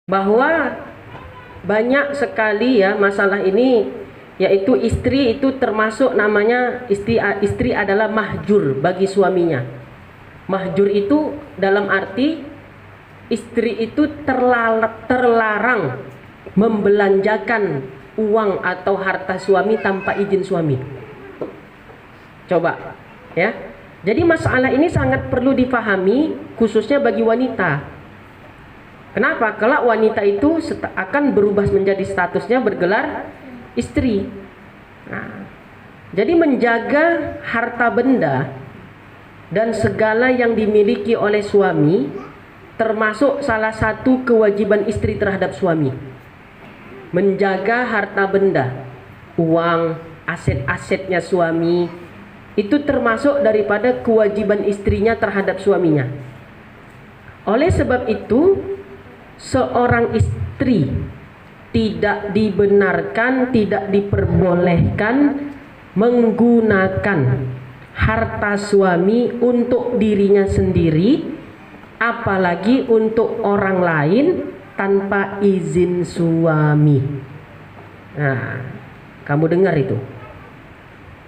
bahwa banyak sekali ya masalah ini, yaitu istri itu termasuk namanya istri adalah mahjur bagi suaminya. Mahjur itu dalam arti istri itu terlarang membelanjakan uang atau harta suami tanpa izin suami. Coba ya. Jadi masalah ini sangat perlu dipahami khususnya bagi wanita. Kenapa? Kalau wanita itu akan berubah menjadi statusnya bergelar istri. Nah, jadi menjaga harta benda dan segala yang dimiliki oleh suami termasuk salah satu kewajiban istri terhadap suami. Menjaga harta benda, uang, aset-asetnya suami, itu termasuk daripada kewajiban istrinya terhadap suaminya. Oleh sebab itu, seorang istri tidak dibenarkan, tidak diperbolehkan menggunakan harta suami untuk dirinya sendiri, apalagi untuk orang lain tanpa izin suami. Nah, kamu dengar itu.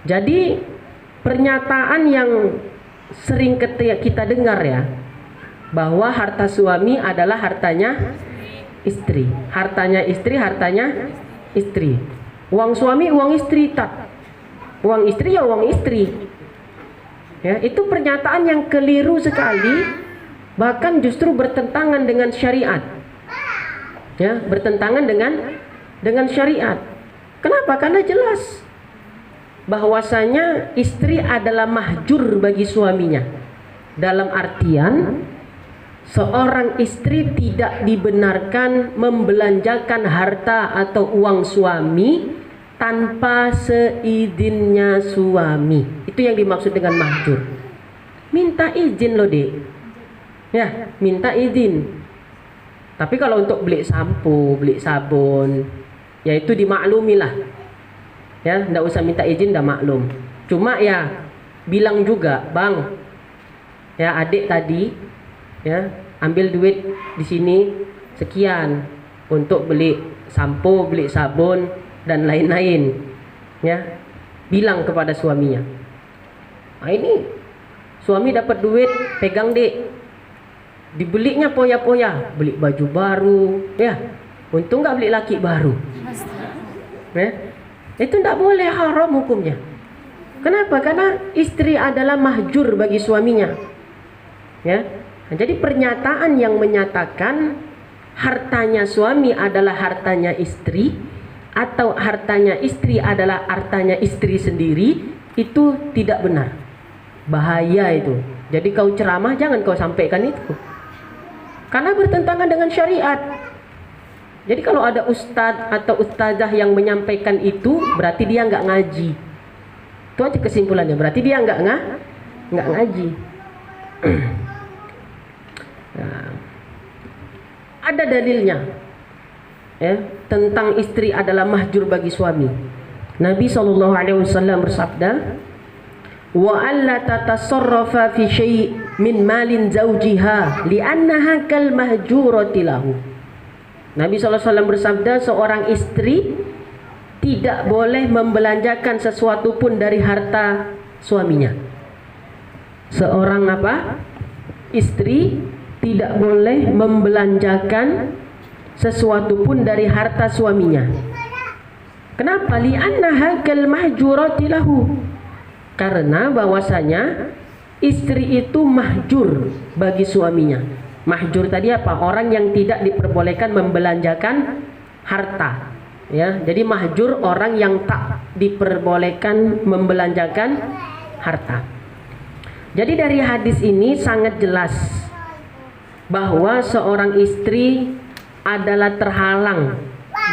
Jadi pernyataan yang sering kita dengar ya, bahwa harta suami adalah hartanya istri, hartanya istri, hartanya istri. Uang suami uang istri, tak. Uang istri ya uang istri. Ya, itu pernyataan yang keliru sekali, bahkan justru bertentangan dengan syariat. Ya, bertentangan dengan syariat. Kenapa? Karena jelas bahwasanya istri adalah mahjur bagi suaminya. Dalam artian seorang istri tidak dibenarkan membelanjakan harta atau uang suami tanpa seizinnya suami. Itu yang dimaksud dengan mahjur. Minta izin loh, Dek. Ya, minta izin. Tapi kalau untuk beli sampo, beli sabun, ya itu dimaklumi lah. Ya, ndak usah minta izin, dah maklum. Cuma ya bilang juga, Bang, ya adik tadi, ya ambil duit di sini sekian untuk beli sampo, beli sabun dan lain-lain. Ya, bilang kepada suaminya. Nah, ini suami dapat duit, pegang, Dek. Dibelinya poya-poya, beli baju baru, ya. Untung nggak beli laki baru. Ya. Itu tidak boleh, haram hukumnya. Kenapa? Karena istri adalah mahjur bagi suaminya. Ya. Nah, jadi pernyataan yang menyatakan hartanya suami adalah hartanya istri atau hartanya istri adalah hartanya istri sendiri, itu tidak benar. Bahaya itu. Jadi kau ceramah jangan kau sampaikan itu. Karena bertentangan dengan syariat. Jadi kalau ada ustadz atau ustazah yang menyampaikan itu, berarti dia nggak ngaji. Itu aja kesimpulannya. Berarti dia nggak ngaji. Nah, ada dalilnya ya, tentang istri adalah mahjur bagi suami. Nabi SAW bersabda, wa alla tatasarrafa fi syai' min malin zawjiha li'annaha kal mahjurati lahu. Nabi SAW bersabda, seorang istri tidak boleh membelanjakan sesuatu pun dari harta suaminya. Seorang apa? Istri tidak boleh membelanjakan sesuatu pun dari harta suaminya. Kenapa? Li'annaha kal mahjurati lahu. Karena bahwasanya istri itu mahjur bagi suaminya. Mahjur tadi apa? Orang yang tidak diperbolehkan membelanjakan harta. Ya, jadi mahjur orang yang tak diperbolehkan membelanjakan harta. Jadi dari hadis ini sangat jelas bahwa seorang istri adalah terhalang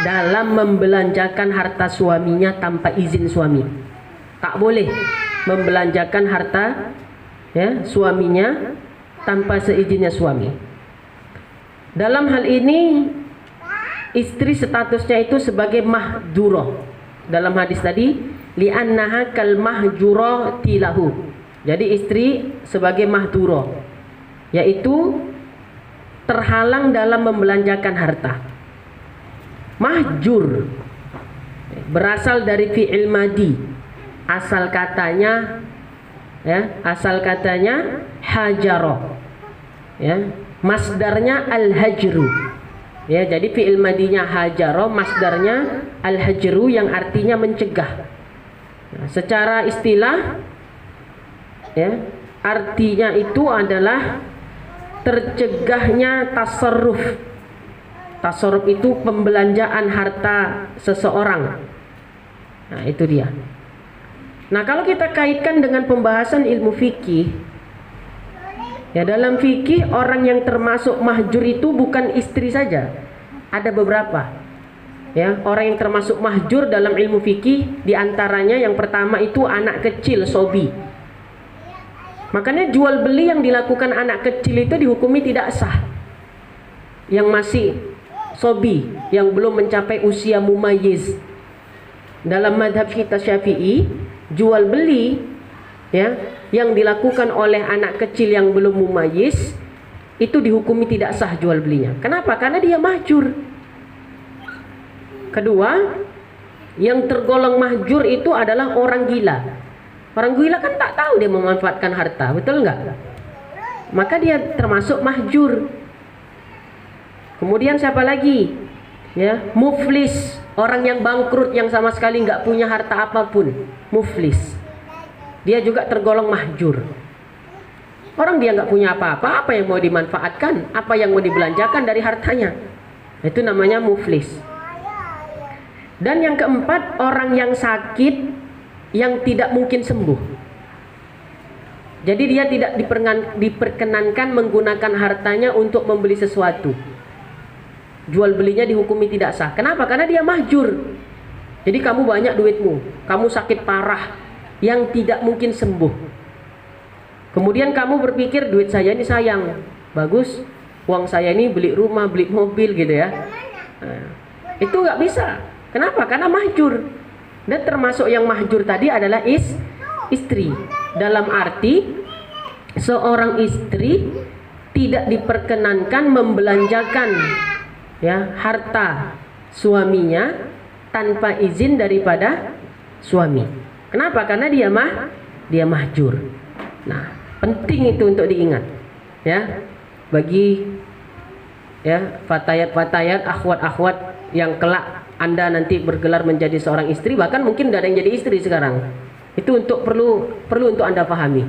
dalam membelanjakan harta suaminya tanpa izin suami. Tak boleh membelanjakan harta ya suaminya tanpa seizinnya suami. Dalam hal ini istri statusnya itu sebagai mahdurah. Dalam hadis tadi, li'annaha kal mahjurati lahu. Jadi istri sebagai mahdurah, yaitu terhalang dalam membelanjakan harta. Mahjur berasal dari fi'il madi. Asal katanya hajaro. Ya, masdarnya al-hajru. Ya, jadi fi'il madinya hajaro, masdarnya al-hajru yang artinya mencegah. Nah, secara istilah ya, artinya itu adalah tercegahnya tasarruf. Tasarruf itu pembelanjaan harta seseorang. Nah, itu dia. Nah, kalau kita kaitkan dengan pembahasan ilmu fikih, ya, dalam fikih orang yang termasuk mahjur itu bukan istri saja. Ada beberapa. Ya, orang yang termasuk mahjur dalam ilmu fikih diantaranya yang pertama itu anak kecil, sobi. Makanya jual beli yang dilakukan anak kecil itu dihukumi tidak sah. Yang masih sobi, yang belum mencapai usia mumayyiz. Dalam madhab kita Syafi'i, jual beli ya yang dilakukan oleh anak kecil yang belum mumayyiz itu dihukumi tidak sah jual belinya. Kenapa? Karena dia mahjur. Kedua, yang tergolong mahjur itu adalah orang gila. Orang gila kan tak tahu dia memanfaatkan harta, betul nggak? Maka dia termasuk mahjur. Kemudian siapa lagi? Ya, muflis, orang yang bangkrut yang sama sekali nggak punya harta apapun, muflis. Dia juga tergolong mahjur. Orang dia nggak punya apa-apa, apa yang mau dimanfaatkan, apa yang mau dibelanjakan dari hartanya, itu namanya muflis. Dan yang keempat, orang yang sakit yang tidak mungkin sembuh. Jadi dia tidak diperkenankan menggunakan hartanya untuk membeli sesuatu. Jual belinya dihukumi tidak sah. Kenapa? Karena dia mahjur. Jadi kamu banyak duitmu, kamu sakit parah yang tidak mungkin sembuh. Kemudian kamu berpikir duit saya ini sayang, bagus, uang saya ini beli rumah, beli mobil gitu ya. Nah, itu nggak bisa. Kenapa? Karena mahjur. Dan termasuk yang mahjur tadi adalah istri. Dalam arti seorang istri tidak diperkenankan membelanjakan ya harta suaminya tanpa izin daripada suami. Kenapa? Karena dia mahjur. Nah, penting itu untuk diingat ya bagi ya fatayat-fatayat, akhwat-akhwat yang kelak Anda nanti bergelar menjadi seorang istri, bahkan mungkin tidak ada yang jadi istri sekarang. Itu perlu untuk Anda pahami.